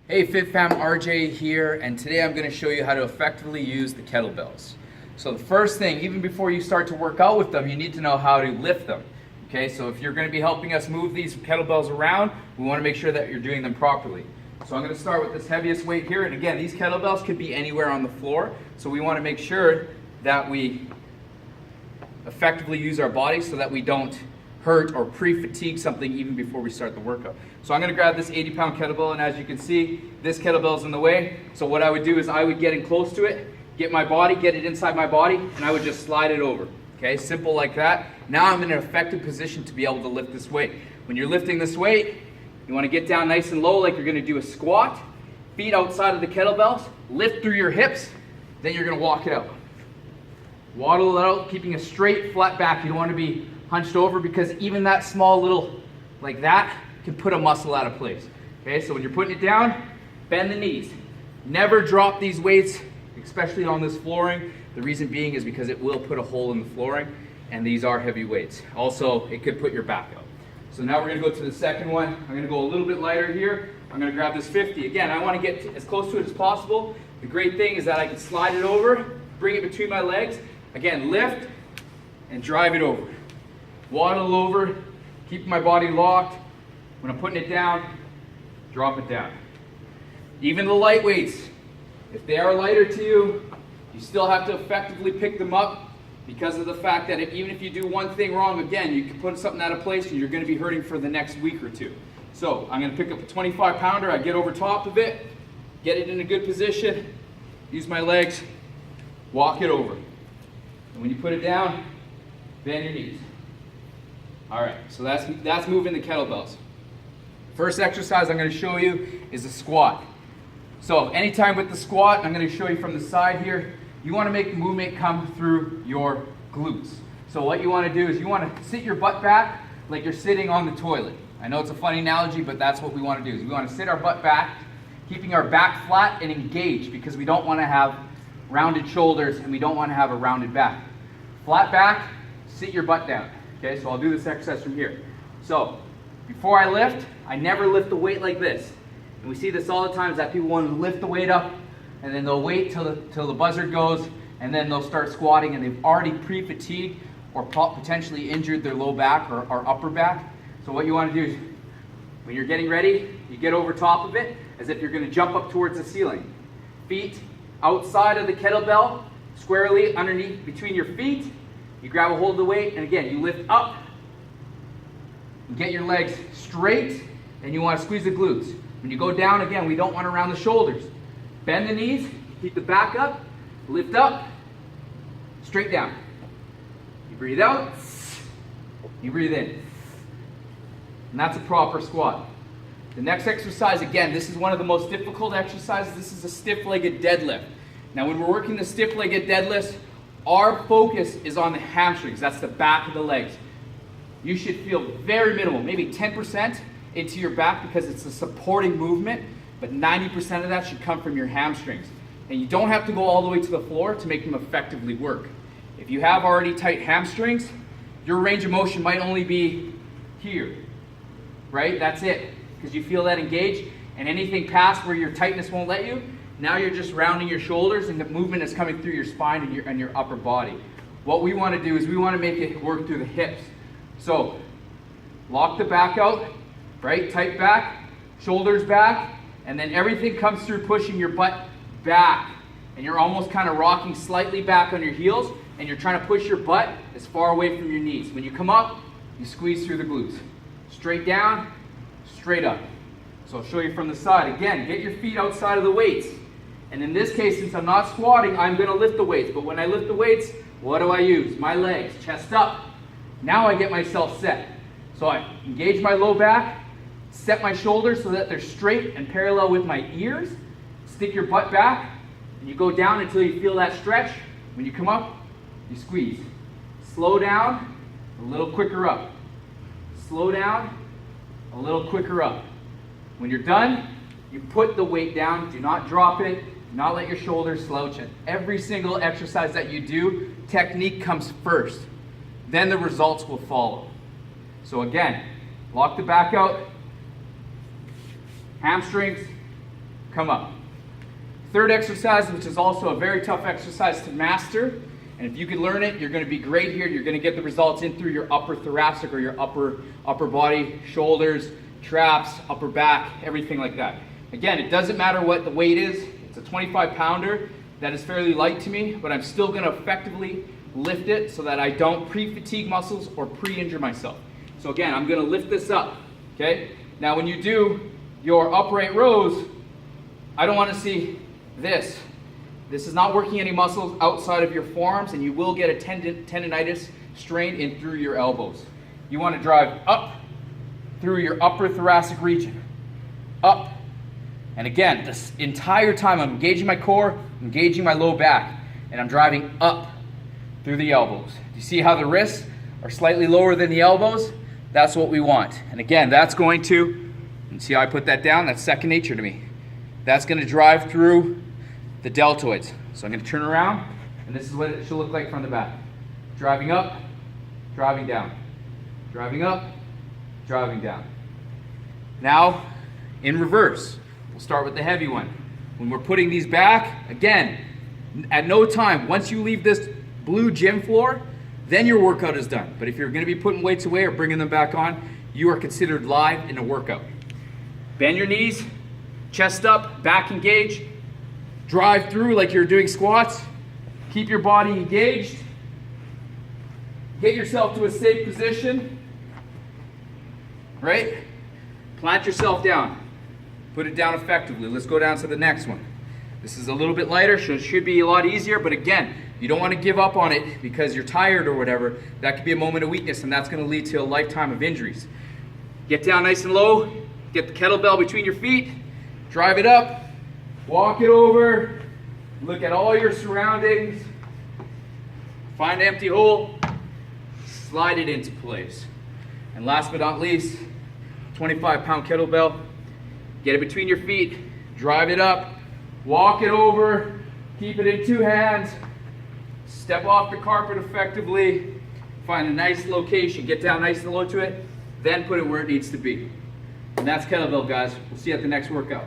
Hey FitFam, RJ here, and today I'm going to show you how to effectively use the kettlebells. So the first thing, even before you start to work out with them, you need to know how to lift them. Okay, so if you're going to be helping us move these kettlebells around, we want to make sure that you're doing them properly. So I'm going to start with this heaviest weight here, and again, these kettlebells could be anywhere on the floor, so we want to make sure that we effectively use our bodies so that we don't hurt or pre-fatigue something even before we start the workout. So I'm going to grab this 80-pound kettlebell, and as you can see, this kettlebell's in the way. So what I would do is I would get in close to it, get it inside my body, and I would just slide it over. Okay, simple like that. Now I'm in an effective position to be able to lift this weight. When you're lifting this weight, you want to get down nice and low like you're going to do a squat, feet outside of the kettlebells, lift through your hips, then you're going to walk it out. Waddle it out, keeping a straight, flat back. You don't want to be hunched over because even that small little, like that, can put a muscle out of place. Okay, so when you're putting it down, bend the knees. Never drop these weights, especially on this flooring. The reason being is because it will put a hole in the flooring, and these are heavy weights. Also, it could put your back out. So now we're going to go to the second one. I'm going to go a little bit lighter here. I'm going to grab this 50. Again, I want to get as close to it as possible. The great thing is that I can slide it over, bring it between my legs. Again, lift and drive it over. Waddle over, keep my body locked. When I'm putting it down, drop it down. Even the light weights, if they are lighter to you, you still have to effectively pick them up because of the fact that even if you do one thing wrong, again, you can put something out of place and you're going to be hurting for the next week or two. So I'm going to pick up a 25-pounder, I get over top of it, get it in a good position, use my legs, walk it over. And when you put it down, bend your knees. All right, so that's moving the kettlebells. First exercise I'm going to show you is a squat. So anytime with the squat, I'm going to show you from the side here, you want to make the movement come through your glutes. So what you want to do is you want to sit your butt back like you're sitting on the toilet. I know it's a funny analogy, but that's what we want to do. Is we want to sit our butt back, keeping our back flat and engaged because we don't want to have rounded shoulders and we don't want to have a rounded back. Flat back, sit your butt down. Okay, so I'll do this exercise from here. So before I lift, I never lift the weight like this. And we see this all the time is that people want to lift the weight up and then they'll wait till the buzzer goes and then they'll start squatting and they've already pre-fatigued or potentially injured their low back or upper back. So what you want to do is when you're getting ready, you get over top of it as if you're going to jump up towards the ceiling. Feet outside of the kettlebell, squarely underneath between your feet. You grab a hold of the weight, and again, you lift up, and get your legs straight, and you want to squeeze the glutes. When you go down, again, we don't want to round the shoulders. Bend the knees, keep the back up, lift up, straight down. You breathe out, you breathe in. And that's a proper squat. The next exercise, again, this is one of the most difficult exercises. This is a stiff-legged deadlift. Now, when we're working the stiff-legged deadlifts, our focus is on the hamstrings. That's the back of the legs. You should feel very minimal, maybe 10% into your back because it's a supporting movement, but 90% of that should come from your hamstrings. And you don't have to go all the way to the floor to make them effectively work. If you have already tight hamstrings, your range of motion might only be here, right? That's it, because you feel that engaged, and anything past where your tightness won't let you, now you're just rounding your shoulders and the movement is coming through your spine and your upper body. What we want to do is we want to make it work through the hips. So lock the back out, right? Tight back, shoulders back, and then everything comes through pushing your butt back. And you're almost kind of rocking slightly back on your heels and you're trying to push your butt as far away from your knees. When you come up, you squeeze through the glutes. Straight down, straight up. So I'll show you from the side. Again, get your feet outside of the weights. And in this case, since I'm not squatting, I'm going to lift the weights. But when I lift the weights, what do I use? My legs, chest up. Now I get myself set. So I engage my low back, set my shoulders so that they're straight and parallel with my ears. Stick your butt back, and you go down until you feel that stretch. When you come up, you squeeze. Slow down, a little quicker up. Slow down, a little quicker up. When you're done, you put the weight down. Do not drop it. Do not let your shoulders slouch. And every single exercise that you do, technique comes first. Then the results will follow. So again, lock the back out, hamstrings, come up. Third exercise, which is also a very tough exercise to master, and if you can learn it, you're going to be great here. You're going to get the results in through your upper thoracic or your upper body, shoulders, traps, upper back, everything like that. Again, it doesn't matter what the weight is. It's a 25-pounder. That is fairly light to me, but I'm still going to effectively lift it so that I don't pre-fatigue muscles or pre-injure myself. So again, I'm going to lift this up, okay? Now when you do your upright rows, I don't want to see this. This is not working any muscles outside of your forearms, and you will get a tendonitis strain in through your elbows. You want to drive up through your upper thoracic region. Up. And again, this entire time I'm engaging my core, engaging my low back, and I'm driving up through the elbows. Do you see how the wrists are slightly lower than the elbows? That's what we want. And again, that's going to, and see how I put that down? That's second nature to me. That's going to drive through the deltoids. So I'm going to turn around, and this is what it should look like from the back. Driving up, driving down. Driving up, driving down. Now, in reverse, we'll start with the heavy one. When we're putting these back, again, at no time, once you leave this blue gym floor, then your workout is done. But if you're going to be putting weights away or bringing them back on, you are considered live in a workout. Bend your knees, chest up, back engaged. Drive through like you're doing squats. Keep your body engaged. Get yourself to a safe position. Right? Plant yourself down. Put it down effectively. Let's go down to the next one. This is a little bit lighter, so it should be a lot easier, but again, you don't want to give up on it because you're tired or whatever. That could be a moment of weakness, and that's going to lead to a lifetime of injuries. Get down nice and low. Get the kettlebell between your feet. Drive it up. Walk it over. Look at all your surroundings. Find an empty hole. Slide it into place. And last but not least, 25-pound kettlebell. Get it between your feet. Drive it up. Walk it over. Keep it in two hands. Step off the carpet effectively. Find a nice location. Get down nice and low to it. Then put it where it needs to be. And that's kettlebell, guys. We'll see you at the next workout.